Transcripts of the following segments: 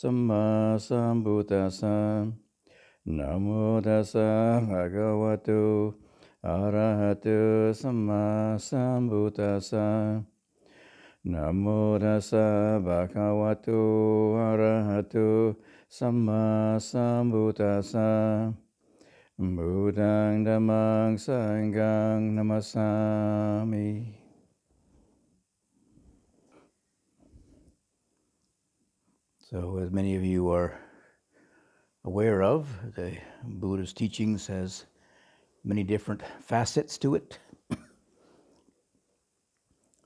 Samma Sambuddhassa. Namo tassa bhagavato arahato samma sambuddhassa. Namo tassa bhagavato arahato samma sambuddhassa. Buddhang dhammang sanghang namasami. So, as many of you are aware of, the Buddha's teachings has many different facets to it.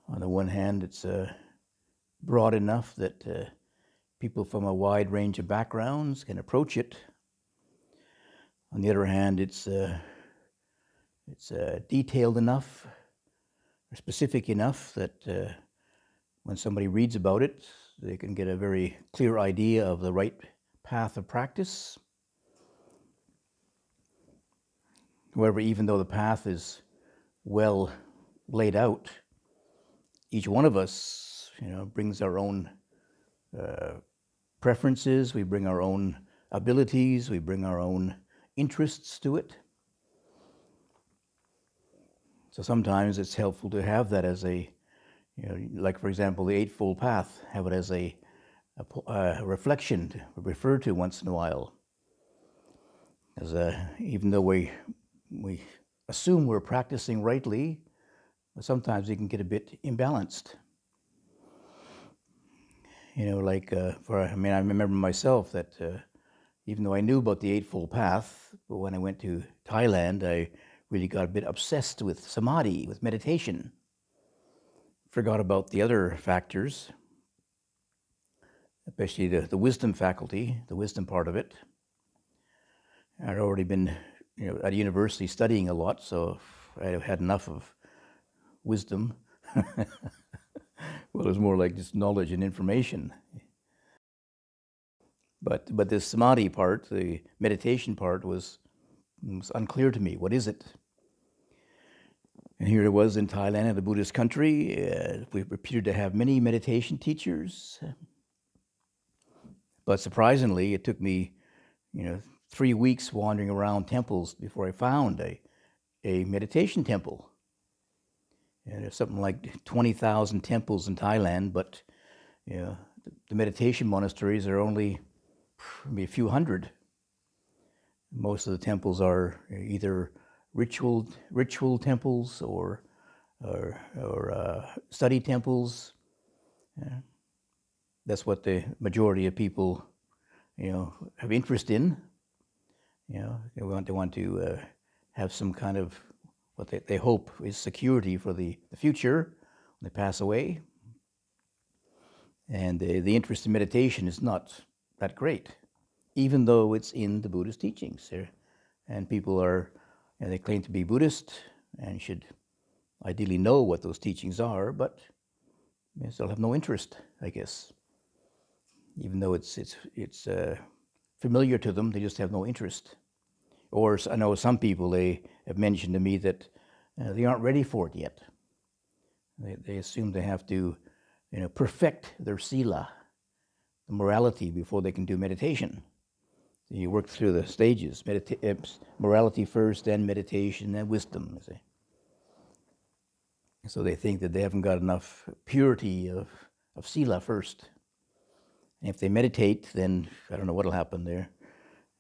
On the one hand, it's broad enough that people from a wide range of backgrounds can approach it. On the other hand, it's detailed enough, or specific enough that when somebody reads about it, they can get a very clear idea of the right path of practice. However, even though the path is well laid out, each one of us, brings our own preferences, we bring our own abilities, we bring our own interests to it. So sometimes it's helpful to have that as a, like for example, the Eightfold Path, have it as a reflection to refer to once in a while. As even though we assume we're practicing rightly, sometimes we can get a bit imbalanced. I remember myself that even though I knew about the Eightfold Path, but when I went to Thailand, I really got a bit obsessed with samadhi, with meditation. Forgot about the other factors, especially the wisdom faculty, the wisdom part of it. I'd already been, at university studying a lot, so I had enough of wisdom. Well, it was more like just knowledge and information. But the samadhi part, the meditation part, was unclear to me. What is it? And here it was in Thailand, in the Buddhist country. We appeared to have many meditation teachers. But surprisingly, it took me, 3 weeks wandering around temples before I found a meditation temple. And there's something like 20,000 temples in Thailand, but the meditation monasteries are only maybe a few hundred. Most of the temples are either ritual temples or study temples. That's what the majority of people, have interest in. They want to have some kind of what they hope is security for the future when they pass away. And the interest in meditation is not that great, even though it's in the Buddhist teachings. And people are, they claim to be Buddhist and should ideally know what those teachings are, but they still have no interest, I guess. Even though it's familiar to them, they just have no interest. Or I know some people, they have mentioned to me that they aren't ready for it yet. They assume they have to, perfect their sila, the morality, before they can do meditation. So you work through the stages: morality first, then meditation, then wisdom. You see. So they think that they haven't got enough purity of sila first. And if they meditate, then I don't know what'll happen there.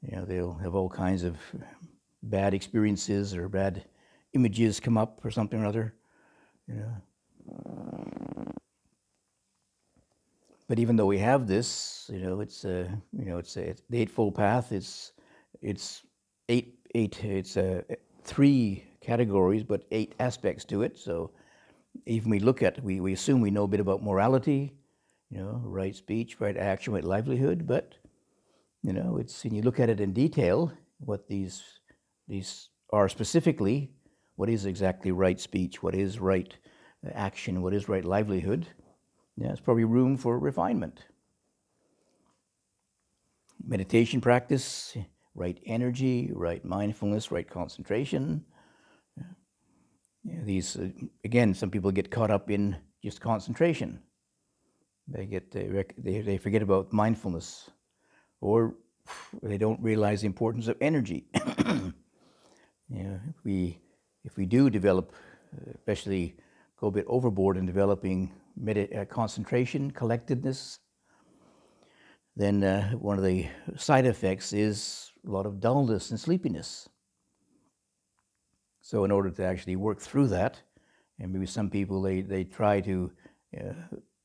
They'll have all kinds of bad experiences or bad images come up or something or other. But even though we have this, it's the Eightfold Path. It's 3 categories, but 8 aspects to it. So even we look at, we assume we know a bit about morality, right speech, right action, right livelihood, but, it's, when you look at it in detail, what these are specifically, what is exactly right speech, what is right action, what is right livelihood, there's probably room for refinement. Meditation practice, right energy, right mindfulness, right concentration. These, again, some people get caught up in just concentration. They forget about mindfulness, or they don't realize the importance of energy. If we do develop, especially go a bit overboard in developing concentration, collectedness, then one of the side effects is a lot of dullness and sleepiness. So in order to actually work through that, and maybe some people, they try to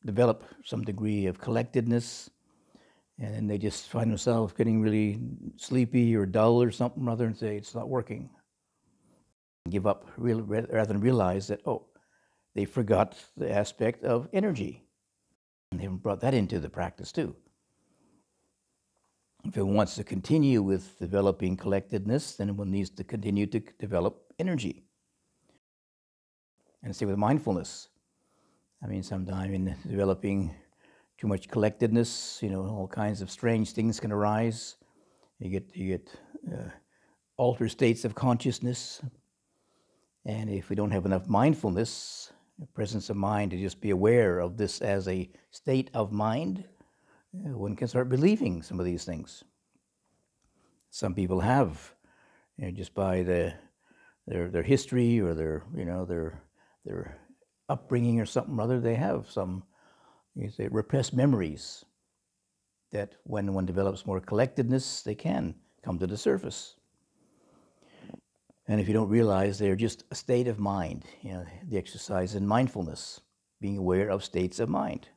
develop some degree of collectedness, and then they just find themselves getting really sleepy or dull or something rather, and say it's not working. Give up rather than realize that, they forgot the aspect of energy. And they haven't brought that into the practice too. If it wants to continue with developing collectedness, then one needs to continue to develop energy. And same with mindfulness. I mean, sometimes in developing too much collectedness, all kinds of strange things can arise. You get altered states of consciousness. And if we don't have enough mindfulness, presence of mind, to just be aware of this as a state of mind, one can start believing some of these things. Some people have, just by their history or their upbringing or something or other, they have some repressed memories that when one develops more collectedness, they can come to the surface. And if you don't realize they're just a state of mind, the exercise in mindfulness, being aware of states of mind.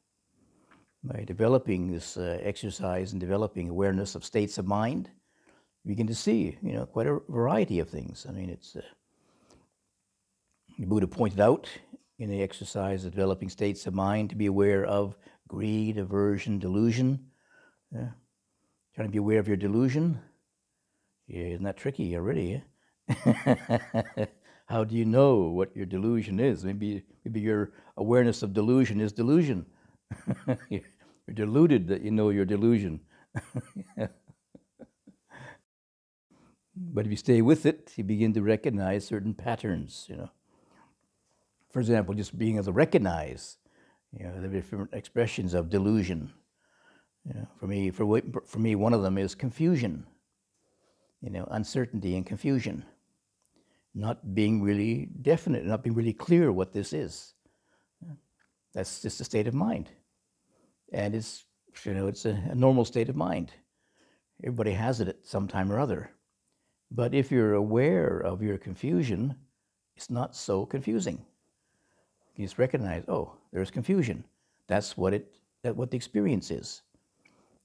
By developing this exercise and developing awareness of states of mind, you begin to see, quite a variety of things. I mean, it's the Buddha pointed out in the exercise of developing states of mind to be aware of greed, aversion, delusion. Trying to be aware of your delusion. Yeah, isn't that tricky already? How do you know what your delusion is? Maybe your awareness of delusion is delusion. You're deluded that you know your delusion. But if you stay with it, you begin to recognize certain patterns, For example, just being able to recognize, the different expressions of delusion. For me, one of them is confusion. Uncertainty and confusion. Not being really definite, not being really clear what this is. That's just a state of mind. And it's a normal state of mind. Everybody has it at some time or other. But if you're aware of your confusion, it's not so confusing. You just recognize, there's confusion. That's what the experience is.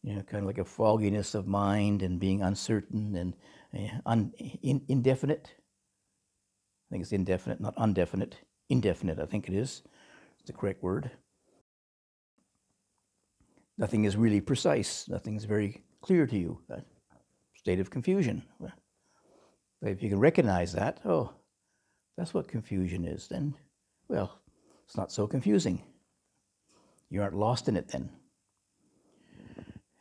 Kind of like a fogginess of mind and being uncertain and indefinite. I think it's indefinite, not undefinite. Indefinite, I think it is. It's the correct word. Nothing is really precise. Nothing is very clear to you. That state of confusion. But if you can recognize that, that's what confusion is, then, it's not so confusing. You aren't lost in it then.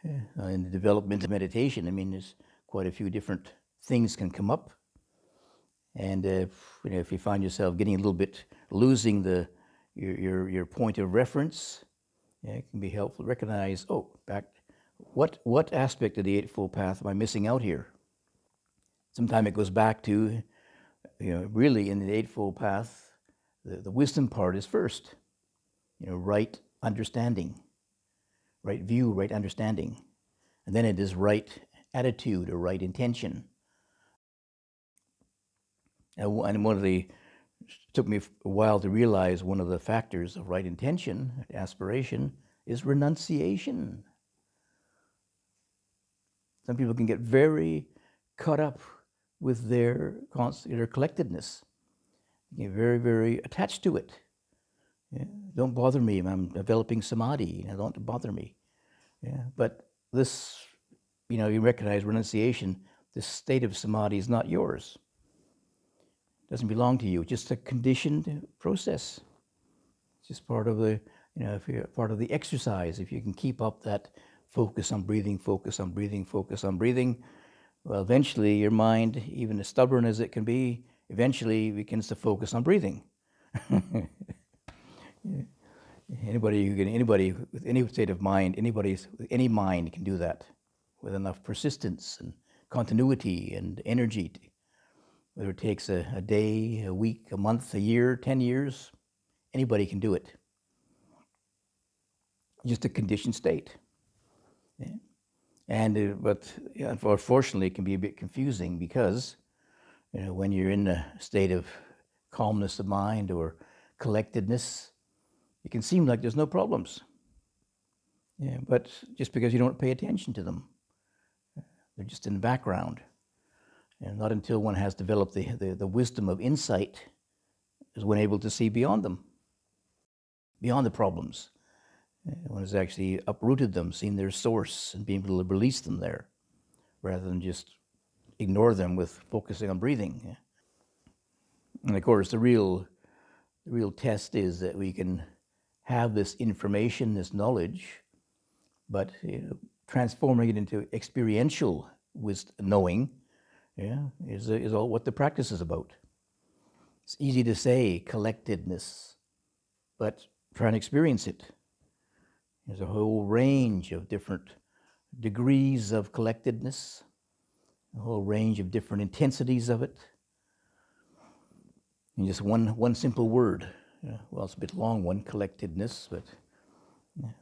In the development of meditation, there's quite a few different things can come up. And if you find yourself getting a little bit, losing your point of reference, it can be helpful to recognize, what aspect of the Eightfold Path am I missing out here? Sometimes it goes back to, really in the Eightfold Path, the wisdom part is first. Right understanding, right view, right understanding. And then it is right attitude or right intention. And took me a while to realize one of the factors of right intention, aspiration, is renunciation. Some people can get very caught up with their collectedness, get very, very attached to it. Yeah? Don't bother me. I'm developing samadhi. Don't bother me. Yeah? But this, you recognize renunciation. This state of samadhi is not yours. It doesn't belong to you. It's just a conditioned process. It's just part of the, if you're part of the exercise. If you can keep up that focus on breathing, focus on breathing, focus on breathing, well, eventually your mind, even as stubborn as it can be, eventually begins to focus on breathing. Anybody with any state of mind, anybody with any mind can do that with enough persistence and continuity and energy. Whether it takes a day, a week, a month, a year, 10 years, anybody can do it. Just a conditioned state. Yeah. But unfortunately, it can be a bit confusing because, when you're in a state of calmness of mind or collectedness, it can seem like there's no problems. Yeah, but just because you don't pay attention to them, they're just in the background. And not until one has developed the wisdom of insight is one able to see beyond them, beyond the problems. One has actually uprooted them, seen their source, and being able to release them there, rather than just ignore them with focusing on breathing. And of course, the real test is that we can have this information, this knowledge, but transforming it into experiential knowing, is all what the practice is about. It's easy to say collectedness, but try and experience it. There's a whole range of different degrees of collectedness, a whole range of different intensities of it. And just one simple word, well, it's a bit long, one, collectedness, but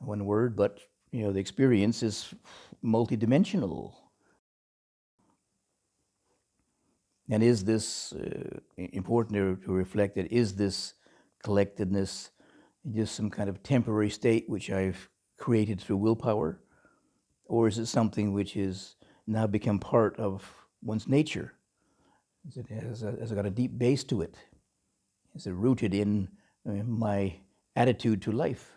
one word, but the experience is multidimensional. And is this important to reflect that? Is this collectedness just some kind of temporary state which I've created through willpower? Or is it something which is now become part of one's nature? Has it got a deep base to it? Is it rooted in my attitude to life?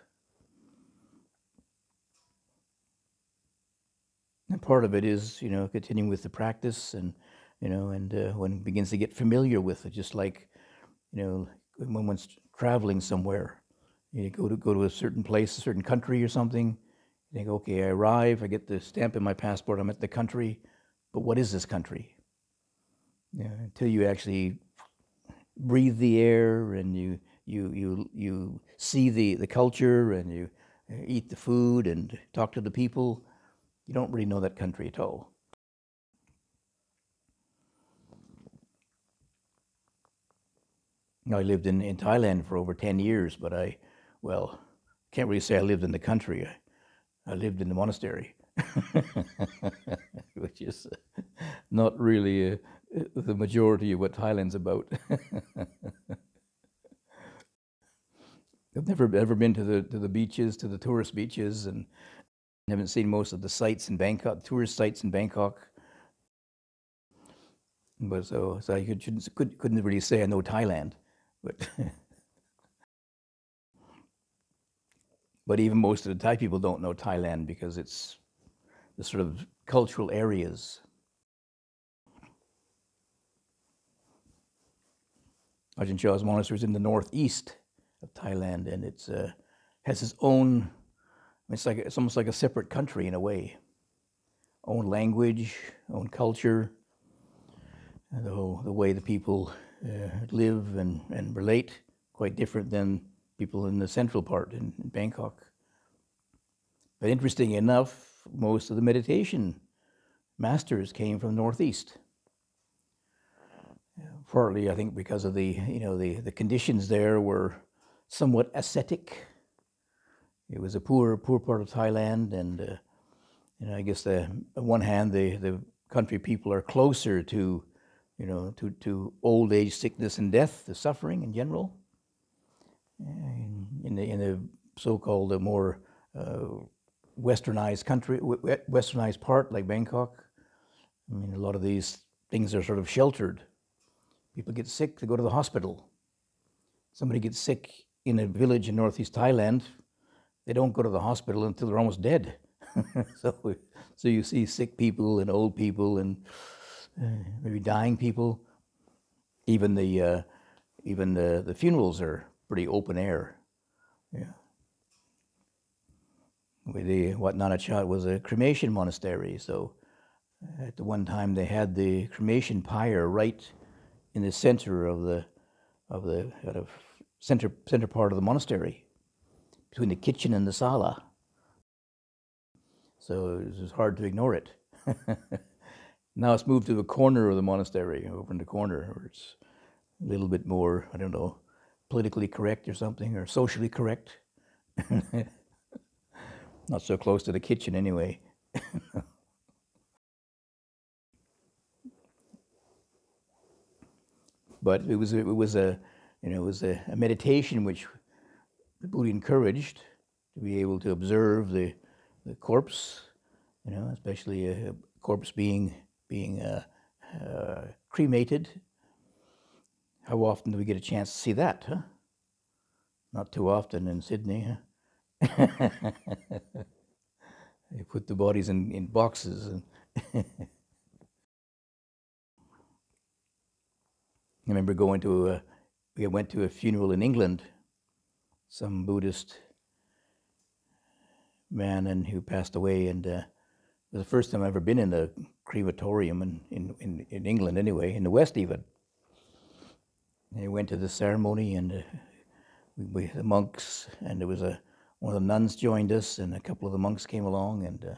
And part of it is, continuing with the practice and one begins to get familiar with it, just like, when one's traveling somewhere. You go to a certain place, a certain country or something, you think, okay, I arrive, I get the stamp in my passport, I'm at the country, but what is this country? Until you actually breathe the air and you see the culture and you eat the food and talk to the people, you don't really know that country at all. I lived in Thailand for over 10 years, but can't really say I lived in the country. I lived in the monastery, which is not really the majority of what Thailand's about. I've never ever been to the beaches, to the tourist beaches, and haven't seen most of the sites in Bangkok, tourist sites in Bangkok. But so I couldn't really say I know Thailand, but but even most of the Thai people don't know Thailand because it's the sort of cultural areas. Ajahn Chah's monastery is in the northeast of Thailand, and it's has its own. It's almost like a separate country in a way. Own language, own culture, and the way the people live and relate, quite different than people in the central part in Bangkok. But interesting enough, most of the meditation masters came from the northeast. Partly, I think, because of the conditions there were somewhat ascetic. It was a poor part of Thailand, and I guess on one hand the country people are closer to old age, sickness, and death, the suffering in general. In the so-called more westernized country, westernized part like Bangkok, a lot of these things are sort of sheltered. People get sick, they go to the hospital. Somebody gets sick in a village in northeast Thailand, they don't go to the hospital until they're almost dead. So you see sick people and old people and maybe dying people. Even the funerals are pretty open air. Yeah. Wat Nanachat was a cremation monastery, so at the one time they had the cremation pyre right in the center of the kind of center part of the monastery, between the kitchen and the sala. So it was hard to ignore it. Now it's moved to a corner of the monastery, over in the corner, where it's a little bit more, I don't know, politically correct or something, or socially correct. Not so close to the kitchen anyway. But it was a meditation which the Buddha encouraged, to be able to observe the corpse, especially a corpse being cremated. How often do we get a chance to see that, huh? Not too often in Sydney, huh? They put the bodies in boxes. And I remember we went to a funeral in England, some Buddhist man and who passed away, and it was the first time I've ever been in a crematorium in England anyway, in the West even. And we went to the ceremony, and the monks, and there was one of the nuns joined us, and a couple of the monks came along, and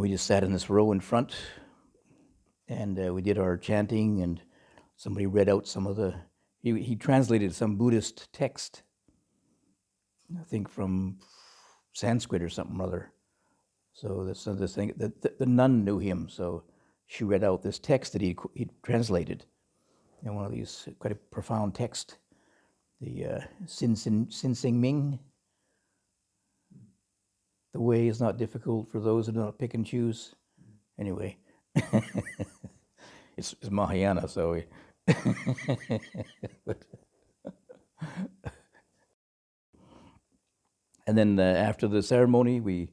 we just sat in this row in front, and we did our chanting, and somebody read out some of he translated some Buddhist text, I think from Sanskrit or something or other. So this thing, the nun knew him, so she read out this text that he translated, one of these quite a profound text, the Sin Sing Ming. The way is not difficult for those who do not pick and choose. Anyway, it's Mahayana, so. And then after the ceremony, we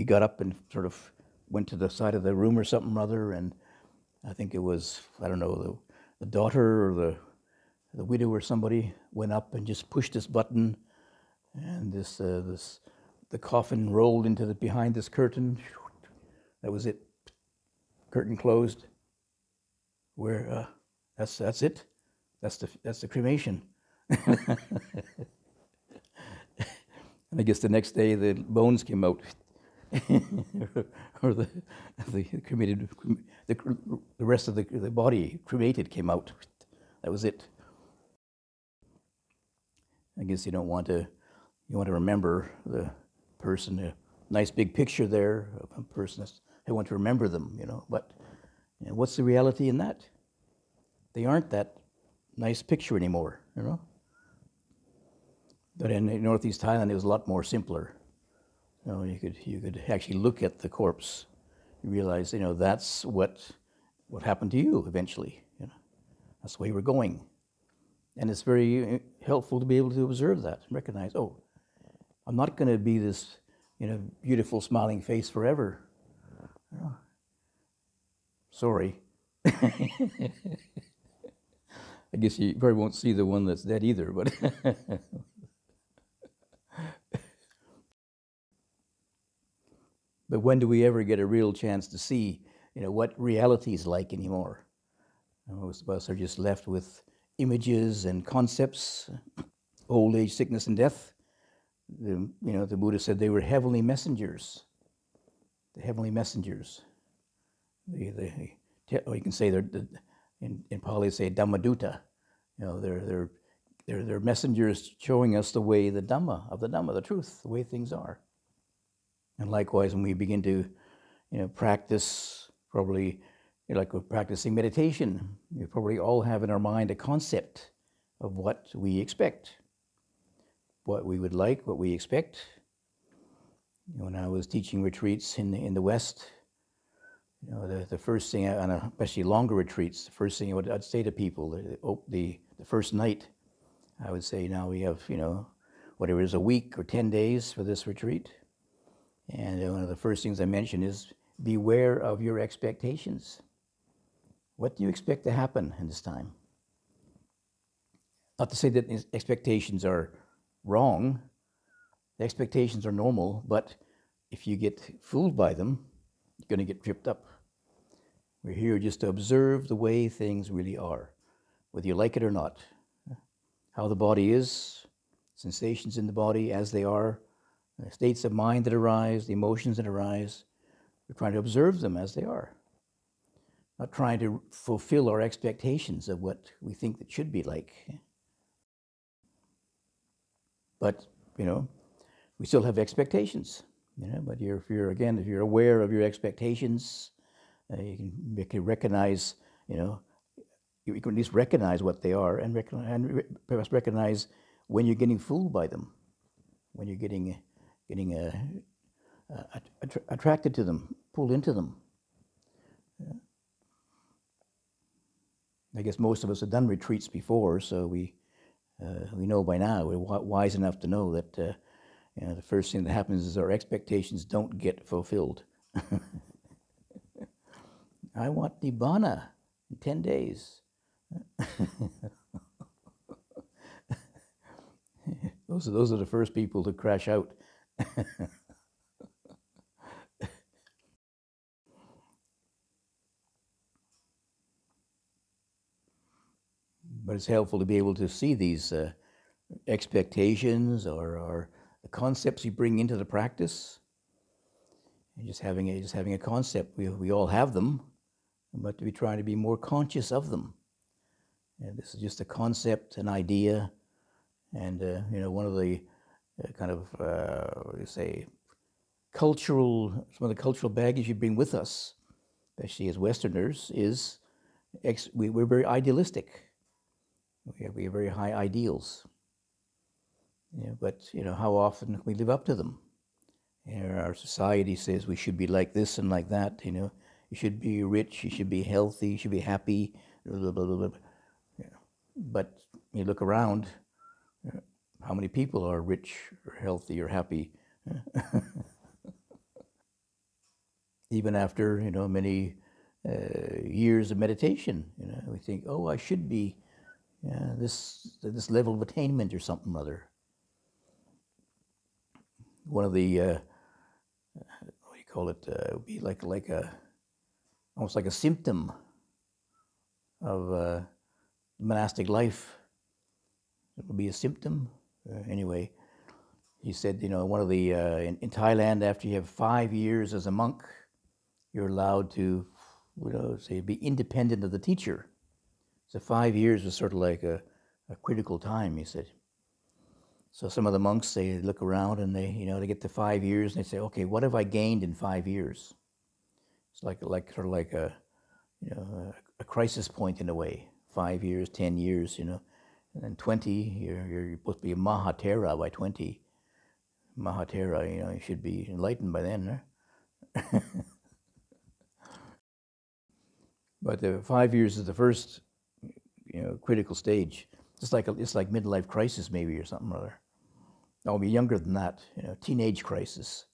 got up and sort of went to the side of the room or something or other, and I think it was, I don't know, the daughter or the widow or somebody went up and just pushed this button, and the coffin rolled into behind this curtain. That was it. Curtain closed. Where that's it. That's the cremation. And I guess the next day the bones came out, or the cremated, the rest of the body cremated came out. That was it. I guess you want to remember the person. A nice big picture there of a person. I want to remember them, But what's the reality in that? They aren't that nice picture anymore, But in northeast Thailand, it was a lot more simpler. You could actually look at the corpse, you realize, that's what happened to you eventually. That's the way we're going, and it's very helpful to be able to observe that and recognize, oh, I'm not going to be this, beautiful smiling face forever. Sorry. I guess you probably won't see the one that's dead either, but. But when do we ever get a real chance to see, what reality is like anymore? Most of us are just left with images and concepts, old age, sickness, and death. The Buddha said they were heavenly messengers. The heavenly messengers. Or you can say in Pali say Dhammaduta. They're messengers showing us the way, the Dhamma, the truth, the way things are. And likewise, when we begin to, practice, probably, like we're practicing meditation, we probably all have in our mind a concept of what we expect, what we would like, what we expect. When I was teaching retreats in the West, You know, the first thing, on especially longer retreats, the first thing I'd say to people, the first night, I would say, now we have, you know, whatever it is, a week or 10 days for this retreat. And one of the first things I mention is beware of your expectations. What do you expect to happen in this time? Not to say that expectations are wrong. The expectations are normal, but if you get fooled by them, you're going to get tripped up. We're here just to observe the way things really are, whether you like it or not. How the body is, sensations in the body as they are, the states of mind that arise, the emotions that arise. We're trying to observe them as they are. Not trying to fulfill our expectations of what we think it should be like. But, you know, we still have expectations. You know, but if you're aware of your expectations, you can recognize, you know, you can at least recognize what they are, and perhaps recognize when you're getting fooled by them, when you're getting attracted to them, pulled into them. Yeah. I guess most of us have done retreats before, so we know by now, we're wise enough to know that you know, the first thing that happens is our expectations don't get fulfilled. I want Nibbana in 10 days. Those are the first people to crash out. But it's helpful to be able to see these expectations or the concepts you bring into the practice. And just having a concept, we all have them, but we try to be more conscious of them. And this is just a concept, an idea, and you know, one of the kind of some of the cultural baggage you bring with us, especially as Westerners, is we're very idealistic. We have very high ideals. Yeah, but you know, how often we live up to them? You know, our society says we should be like this and like that. You know, you should be rich, you should be healthy, you should be happy. Blah, blah, blah, blah. Yeah. But you look around, how many people are rich or healthy or happy? Even after, you know, many years of meditation, you know, we think, oh, I should be this level of attainment or something or other. One of the what do you call it? Would be like almost like a symptom of monastic life. It would be a symptom. Anyway, he said, you know, one of the in Thailand, after you have 5 years as a monk, you're allowed to, you know, say, be independent of the teacher. So 5 years was sort of like a critical time, he said. So some of the monks, they look around and they get to 5 years and they say, okay, what have I gained in 5 years? It's like sort of like a crisis point in a way. 5 years, 10 years, you know, and then 20, you're supposed to be a Mahatera by 20. Mahatera, you know, you should be enlightened by then, huh? But the 5 years is the first, you know, critical stage. It's like midlife crisis maybe or something or other. I'll be younger than that, you know, teenage crisis.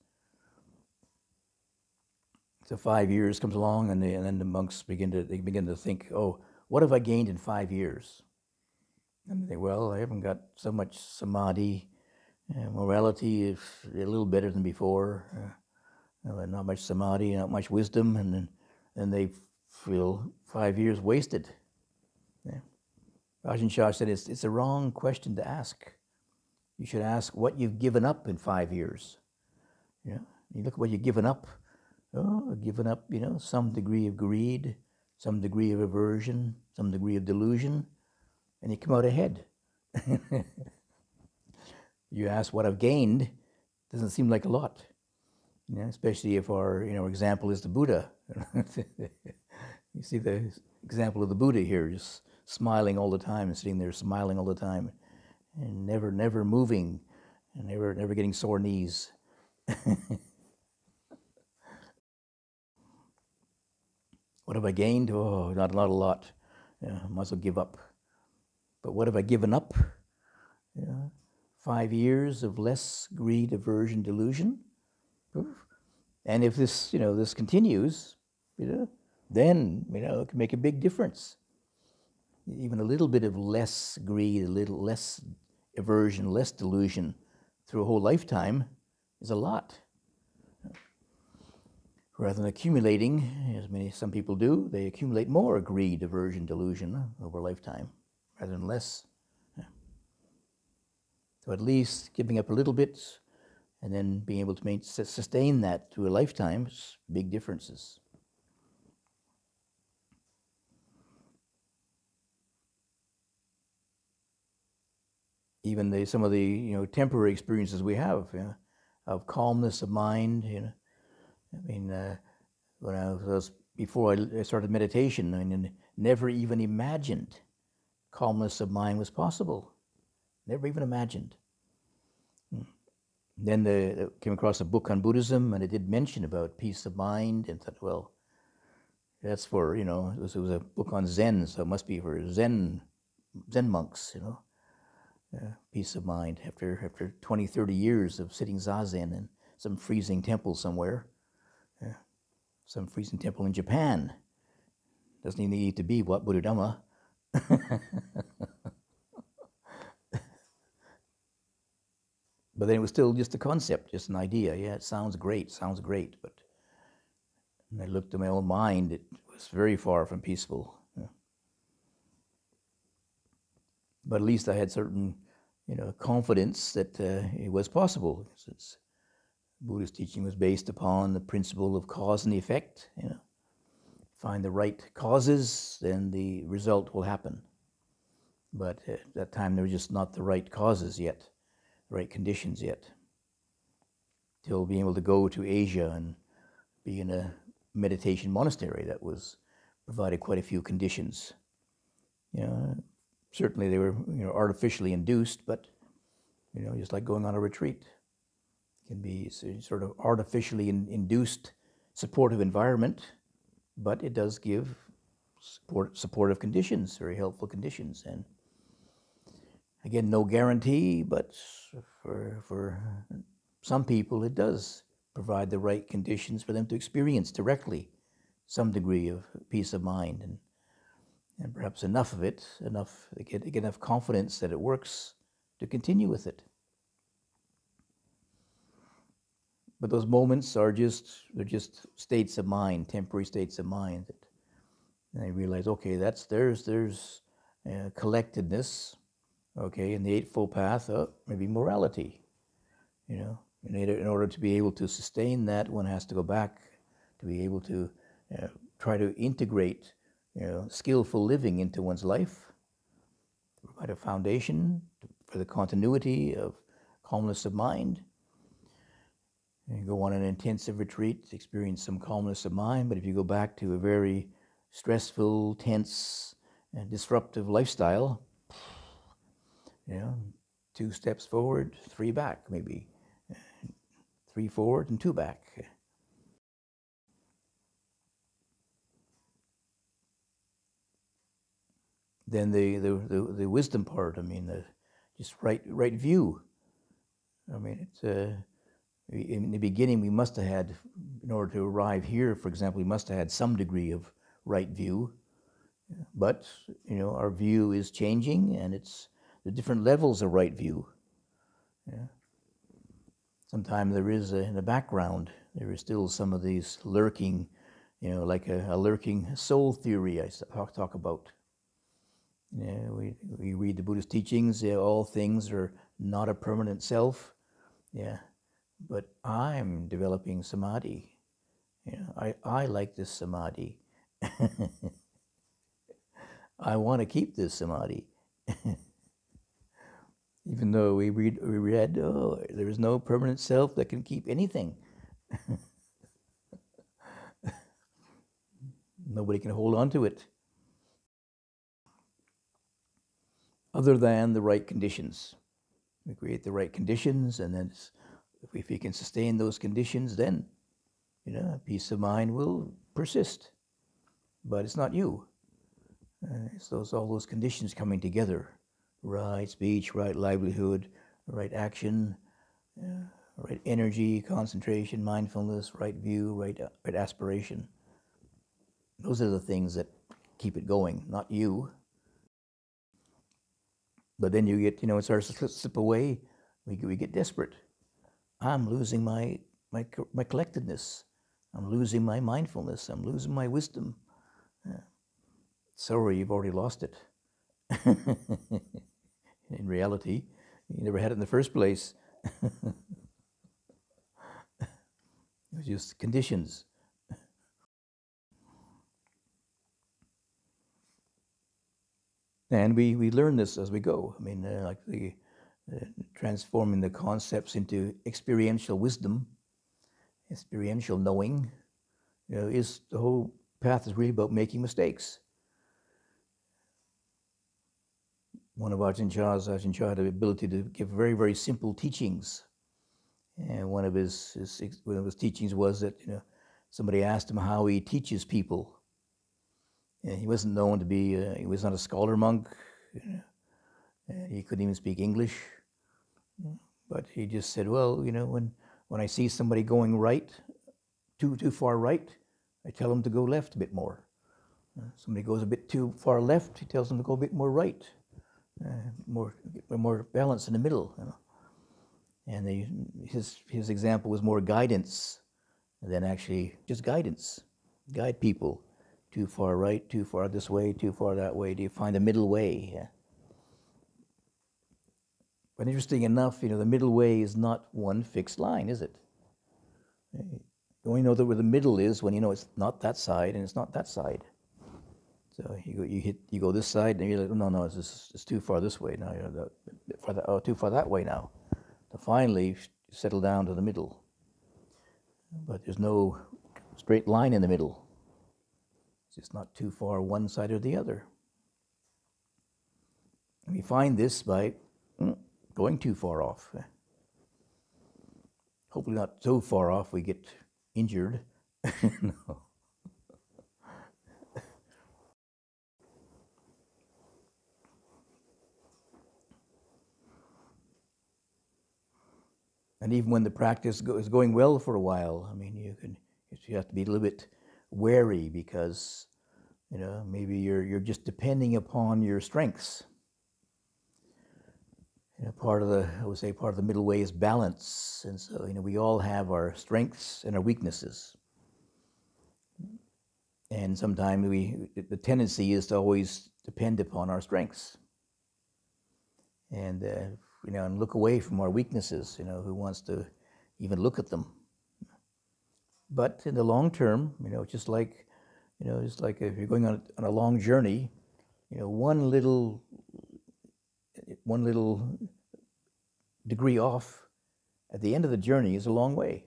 So 5 years comes along, and then the monks begin to think, oh, what have I gained in 5 years? And they think, well, I haven't got so much samadhi, morality is a little better than before, not much samadhi, not much wisdom, and then they feel 5 years wasted. Yeah. Ajahn Chah said it's a wrong question to ask. You should ask what you've given up in 5 years. You know, you look at what you've given up. Oh, I've given up, you know, some degree of greed, some degree of aversion, some degree of delusion, and you come out ahead. You ask what I've gained, doesn't seem like a lot. You know, especially if our example is the Buddha. You see the example of the Buddha here, just smiling all the time and sitting there smiling all the time, and never moving, and never getting sore knees. What have I gained? Oh, not a lot. I might as well give up. But what have I given up? 5 years of less greed, aversion, delusion. And if this, this continues, then, it can make a big difference. Even a little bit of less greed, a little less aversion, less delusion through a whole lifetime is a lot. Rather than accumulating, as some people do, they accumulate more greed, aversion, delusion over a lifetime, rather than less. So at least giving up a little bit and then being able to sustain that through a lifetime is big differences. Even some of the temporary experiences we have of calmness of mind. When I was before I started meditation, I never even imagined calmness of mind was possible. Never even imagined. Then I came across a book on Buddhism, and it did mention about peace of mind, and thought, well, that's for it was a book on Zen, so it must be for Zen monks, peace of mind after 20, 30 years of sitting zazen in some freezing temple somewhere, some freezing temple in Japan. Doesn't even need to be what Buddha Dhamma. But then it was still just a concept, just an idea. Yeah, it sounds great, but when I looked at my own mind, it was very far from peaceful. But at least I had certain, confidence that it was possible, since Buddhist teaching was based upon the principle of cause and effect. Find the right causes, then the result will happen. But at that time, there were just not the right causes yet, the right conditions yet. Till being able to go to Asia and be in a meditation monastery that was provided quite a few conditions. Certainly they were artificially induced, but just like going on a retreat. It can be sort of artificially induced supportive environment, but it does give supportive conditions, very helpful conditions. And again, no guarantee, but for some people it does provide the right conditions for them to experience directly some degree of peace of mind, and perhaps enough of it, they get enough confidence that it works to continue with it. But those moments they're just states of mind, temporary states of mind, and I realize, okay, there's collectedness, okay, in the Eightfold Path, maybe morality, in order to be able to sustain that, one has to go back to be able to try to integrate skillful living into one's life, to provide a foundation for the continuity of calmness of mind. You go on an intensive retreat, experience some calmness of mind, but if you go back to a very stressful, tense, and disruptive lifestyle, 2 steps forward, 3 back, maybe 3 forward and 2 back. Then the wisdom part, just right view. It's in the beginning we must have had, in order to arrive here, for example, we must have had some degree of right view. But our view is changing, and it's the different levels of right view. Sometimes there is in the background, there is still some of these lurking, like a lurking soul theory I talk about. We read the Buddhist teachings, all things are not a permanent self. But I'm developing samadhi. I like this samadhi. I want to keep this samadhi. Even though we read, there is no permanent self that can keep anything. Nobody can hold on to it other than the right conditions. We create the right conditions, and then if we can sustain those conditions, then peace of mind will persist. but it's not you. It's all those conditions coming together: right speech, right livelihood, right action, right energy, concentration, mindfulness, right view, right aspiration. Those are the things that keep it going, not you. But then you get, it starts to slip away. We get desperate. I'm losing my collectedness. I'm losing my mindfulness. I'm losing my wisdom. Sorry, you've already lost it. In reality, you never had it in the first place. It was just conditions. And we learn this as we go. I mean, like transforming the concepts into experiential wisdom, experiential knowing, is the whole path is really about making mistakes. One of Ajahn Chah had the ability to give very, very simple teachings. And one of his teachings was that, somebody asked him how he teaches people. And he wasn't known to be, he was not a scholar monk. And he couldn't even speak English. But he just said, well, when I see somebody going right, too far right, I tell them to go left a bit more. Somebody goes a bit too far left, he tells them to go a bit more right. More balance in the middle. And his example was more guidance than actually just guidance. Guide people. Too far right, too far this way, too far that way. Do you find a middle way? Yeah. But interesting enough, the middle way is not one fixed line, is it? You only know that where the middle is when it's not that side and it's not that side. So you go this side and you're like, no, it's too far this way now. Too far that way now. To finally settle down to the middle. But there's no straight line in the middle. It's just not too far one side or the other. And we find this by going too far off. Hopefully not so far off we get injured. No. And even when the practice is going well for a while, I mean, you have to be a little bit wary because, maybe you're just depending upon your strengths. Part of the middle way is balance, and so we all have our strengths and our weaknesses. And sometimes the tendency is to always depend upon our strengths. And and look away from our weaknesses, who wants to even look at them. But in the long term, just like if you're going on a long journey, one little degree off at the end of the journey is a long way.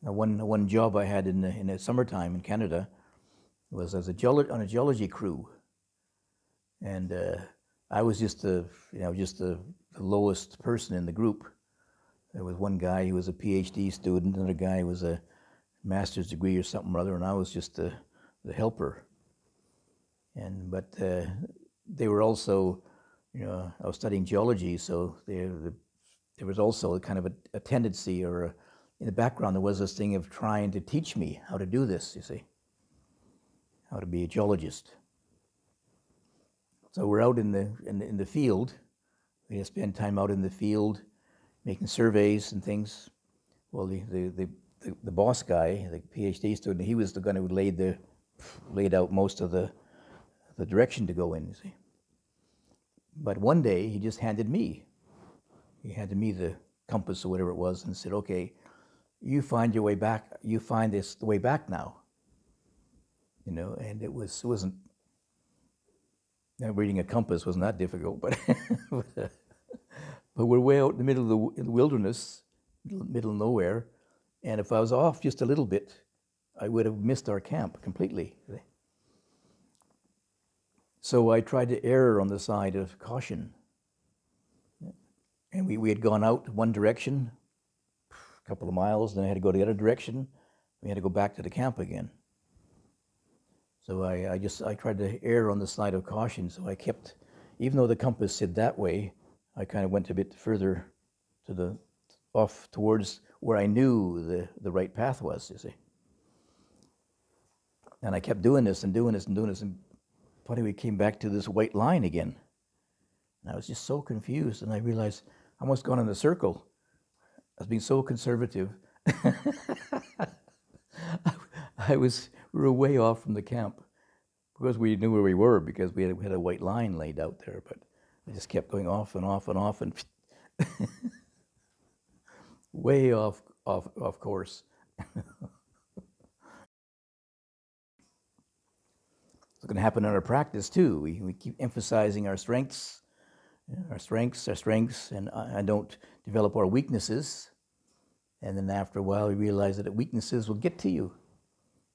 Now, one job I had in the summertime in Canada was as on a geology crew. And I was just the lowest person in the group. There was one guy, he was a PhD student, another guy was a master's degree or something or other, and I was just the helper. But they were also, I was studying geology, so there was also a kind of a tendency, or in the background there was this thing of trying to teach me how to do this, you see, how to be a geologist. So we're out in the field. We spend time out in the field, making surveys and things. Well, the boss guy, the PhD student, he was the guy who laid out most of the direction to go in. You see. But one day he just handed me the compass or whatever it was, and said, "Okay, you find your way back. You find the way back now." And it wasn't. Reading a compass wasn't that difficult, but but we're way out in the middle of the wilderness, middle of nowhere, and if I was off just a little bit, I would have missed our camp completely. So I tried to err on the side of caution, and we had gone out one direction, a couple of miles, then I had to go the other direction, We had to go back to the camp again. So I tried to err on the side of caution. So I kept, even though the compass said that way, I kind of went a bit further to off towards where I knew the right path was, you see. And I kept doing this and doing this and doing this, and finally we came back to this white line again. And I was just so confused, and I realized I almost gone in a circle. I was being so conservative. We were way off from the camp because we knew where we were, because we had a white line laid out there, but I just kept going off and off and off, and way off course. It's going to happen in our practice too. We keep emphasizing our strengths, and I don't develop our weaknesses. And then after a while, we realize that the weaknesses will get to you.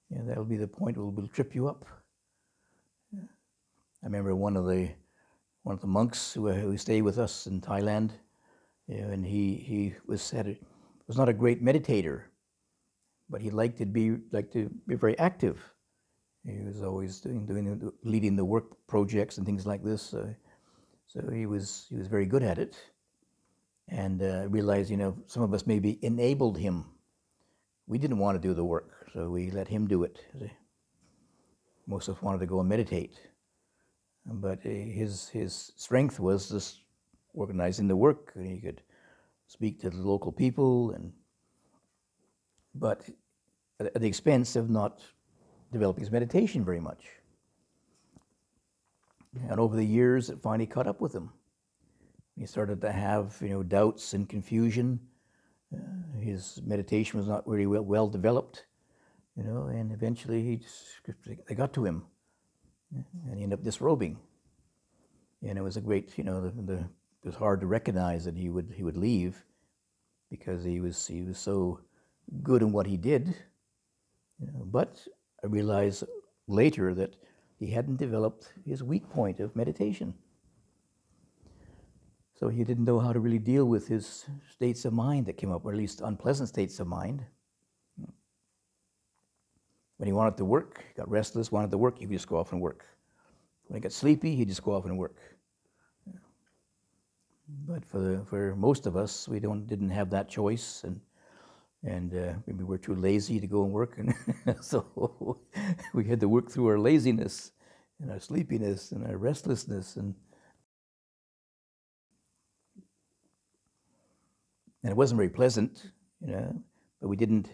That'll be the point where it will trip you up. I remember one of the monks who stayed with us in Thailand, and he was not a great meditator, but he liked to be very active. He was always leading the work projects and things like this. So he was very good at it, and realized some of us maybe enabled him. We didn't want to do the work, so we let him do it. Most of us wanted to go and meditate, but his strength was just organizing the work, and he could speak to the local people, but at the expense of not developing his meditation very much. And over the years, it finally caught up with him. He started to have doubts and confusion. His meditation was not really well developed, and eventually they got to him, and he ended up disrobing. And it was a great, it was hard to recognize that he would leave, because he was so good in what he did. But I realized later that he hadn't developed his weak point of meditation. So he didn't know how to really deal with his states of mind that came up, or at least unpleasant states of mind. When he wanted to work, got restless, wanted to work, he would just go off and work. When he got sleepy, he'd just go off and work. But for most of us, we didn't have that choice, and maybe we're too lazy to go and work, and so we had to work through our laziness and our sleepiness and our restlessness, and it wasn't very pleasant, but we didn't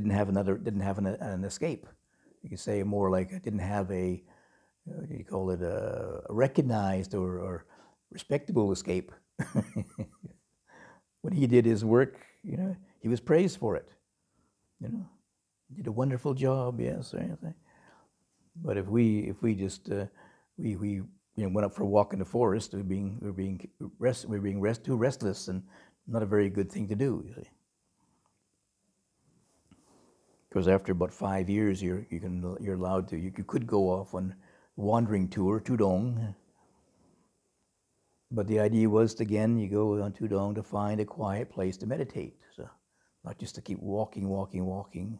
have an escape. You could say more like it didn't have a recognized or respectable escape. When he did his work, he was praised for it. He did a wonderful job, yes, or anything. But if we just went up for a walk in the forest, we're being too restless, and not a very good thing to do, you see. Because after about 5 years, you're allowed to. You could go off on wandering tour, tudong. But the idea was, again, you go on tudong to find a quiet place to meditate. So, not just to keep walking.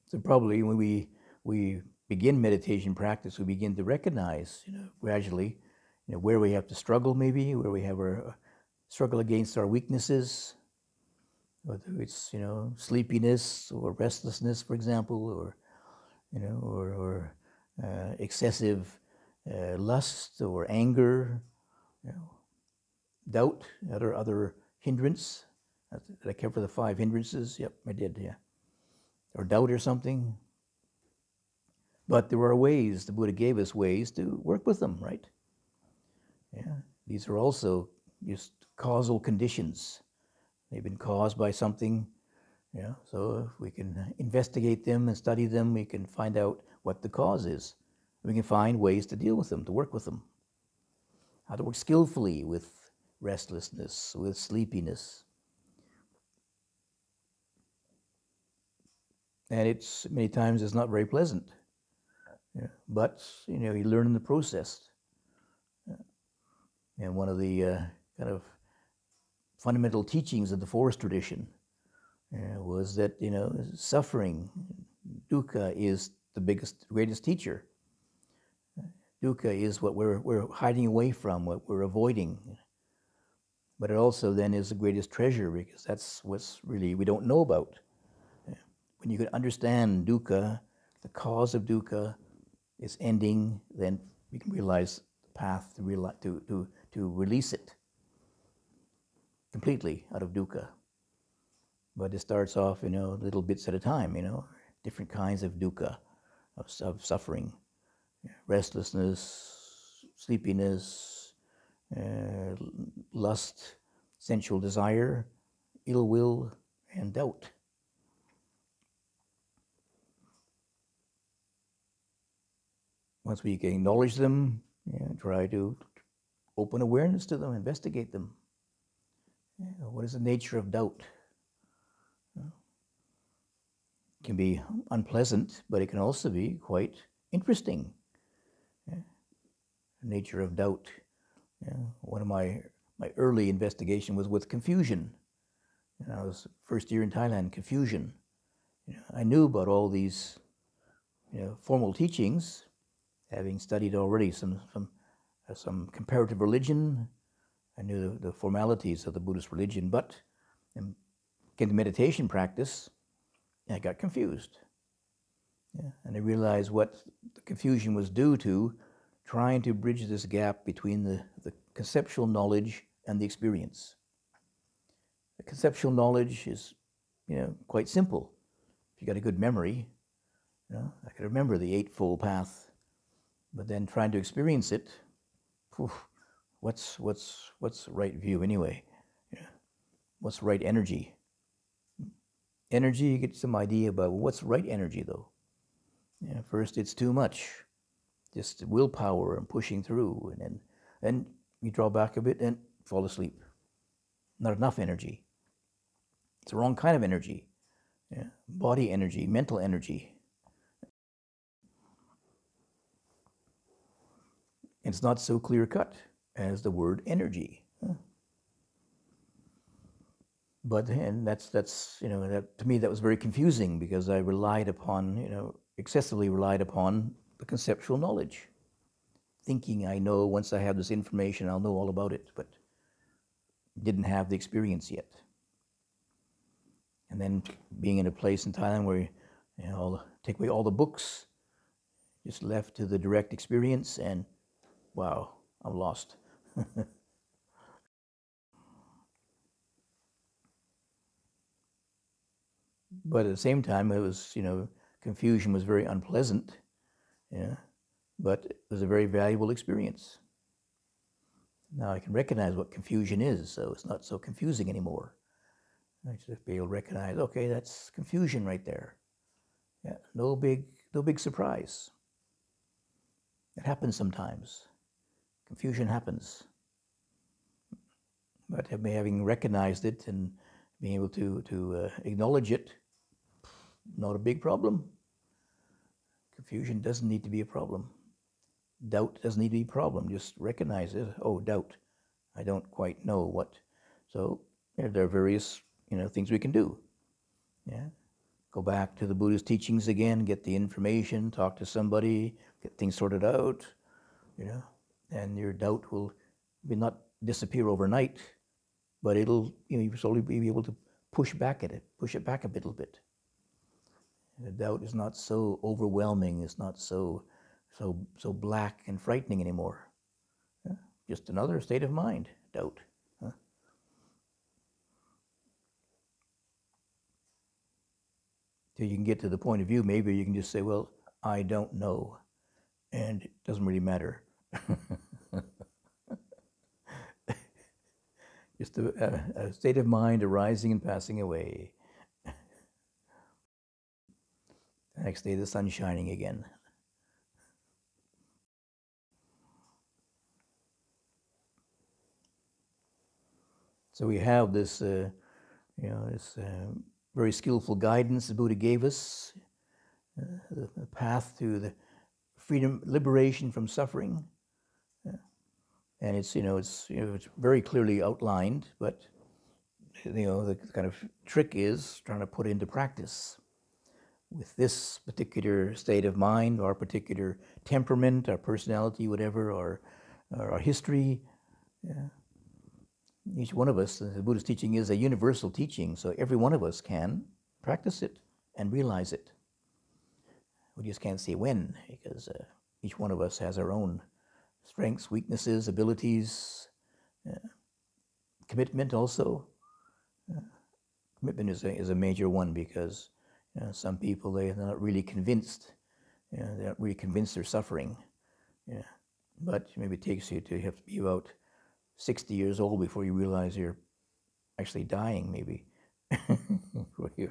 So probably when we begin meditation practice, we begin to recognize, gradually, where we have to struggle, maybe where we have our struggle against our weaknesses, whether it's sleepiness or restlessness, for example, or excessive lust or anger, doubt, other hindrance. Did I cover the 5 hindrances? Yep, I did, yeah. Or doubt or something. But there are ways, the Buddha gave us ways to work with them, right? Yeah, these are also just causal conditions. They've been caused by something, so if we can investigate them and study them, we can find out what the cause is. We can find ways to deal with them, to work with them. How to work skillfully with restlessness, with sleepiness. And many times it's not very pleasant. But, you learn in the process. And one of the kind of fundamental teachings of the forest tradition was that, suffering, dukkha, is the greatest teacher. Dukkha is what we're hiding away from, what we're avoiding. But it also then is the greatest treasure, because that's what's really we don't know about. When you can understand dukkha, the cause of dukkha, its ending, then we can realize the path to release it completely out of dukkha. But it starts off, little bits at a time, different kinds of dukkha, of suffering, restlessness, sleepiness, lust, sensual desire, ill will, and doubt. Once we can acknowledge them, try to open awareness to them, investigate them. What is the nature of doubt? It can be unpleasant, but it can also be quite interesting. The nature of doubt. One of my early investigation was with confusion. I was first year in Thailand, confusion. I knew about all these formal teachings, having studied already some comparative religion. I knew the formalities of the Buddhist religion, but in the meditation practice, I got confused. And I realized what the confusion was due to, trying to bridge this gap between the conceptual knowledge and the experience. The conceptual knowledge is, quite simple. If you got a good memory, I could remember the Eightfold Path, but then trying to experience it, what's right view anyway? What's right energy? Energy, you get some idea about what's right energy though. First, it's too much, just willpower and pushing through, and then you draw back a bit and fall asleep. Not enough energy. It's the wrong kind of energy. Body energy, mental energy. It's not so clear-cut as the word energy. But that's that to me that was very confusing, because I relied upon, excessively relied upon the conceptual knowledge, thinking I know once I have this information I'll know all about it, but didn't have the experience yet. And then being in a place in Thailand where take away all the books, just left to the direct experience, and wow, I'm lost. But at the same time, it was, confusion was very unpleasant, but it was a very valuable experience. Now I can recognize what confusion is, so it's not so confusing anymore. I just be able to recognize, okay, that's confusion right there. Yeah, no big surprise. It happens sometimes. Confusion happens. But having recognized it and being able to acknowledge it, not a big problem. Confusion doesn't need to be a problem. Doubt doesn't need to be a problem. Just recognize it. Oh, doubt. I don't quite know what. So there are various things we can do. Yeah. Go back to the Buddhist teachings again, get the information, talk to somebody, get things sorted out, and your doubt will not disappear overnight, but it'll, you slowly be able to push it back a little bit. The doubt is not so overwhelming, it's not so black and frightening anymore. Just another state of mind, doubt. Till you can get to the point of view, maybe you can just say, well, I don't know, and it doesn't really matter. Just a state of mind arising and passing away. The next day, the sun's shining again. So we have this, very skillful guidance the Buddha gave us, the path to the freedom, liberation from suffering, and it's very clearly outlined. But the kind of trick is trying to put into practice with this particular state of mind, our particular temperament, our personality, whatever, or our history. Yeah. Each one of us, the Buddhist teaching is a universal teaching, so every one of us can practice it and realize it. We just can't say when, because each one of us has our own strengths, weaknesses, abilities, commitment also. Commitment is a major one, because some people, they're not really convinced. They're not really convinced they're suffering. But maybe it takes you to have to be about 60 years old before you realize you're actually dying, maybe. For you.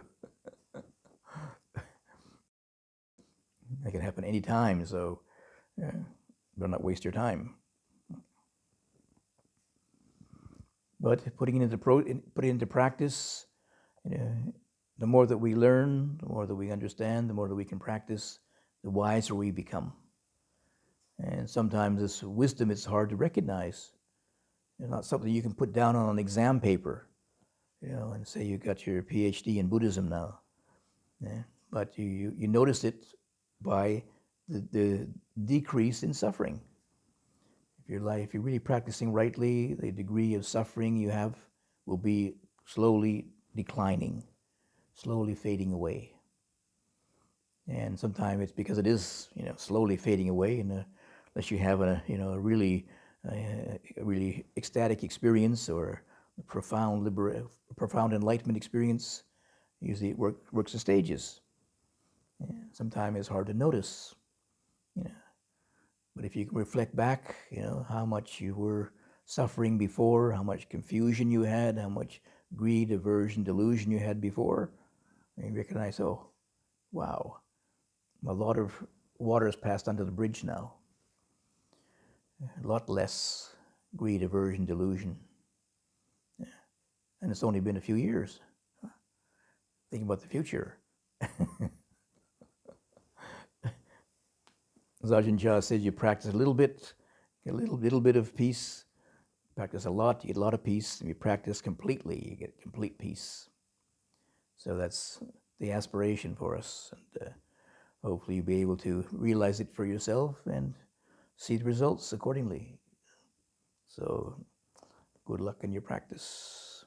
That can happen any time, so better not waste your time. But putting it into practice, the more that we learn, the more that we understand, the more that we can practice, the wiser we become. And sometimes this wisdom is hard to recognize. It's not something you can put down on an exam paper, and say you got your PhD in Buddhism now. But you notice it by the decrease in suffering. If you're really practicing rightly, the degree of suffering you have will be slowly declining, slowly fading away. And sometimes it's because it is, slowly fading away, and unless you have a really ecstatic experience or a profound enlightenment experience, usually it works in stages. Sometimes it's hard to notice, But if you can reflect back, how much you were suffering before, how much confusion you had, how much greed, aversion, delusion you had before, and you recognize, oh, wow, a lot of water has passed under the bridge now. A lot less greed, aversion, delusion. And it's only been a few years. Thinking about the future. As Ajahn Chah said, you practice a little bit, get a little bit of peace. Practice a lot, you get a lot of peace. And you practice completely, you get complete peace. So that's the aspiration for us. And hopefully you'll be able to realize it for yourself and see the results accordingly. So good luck in your practice.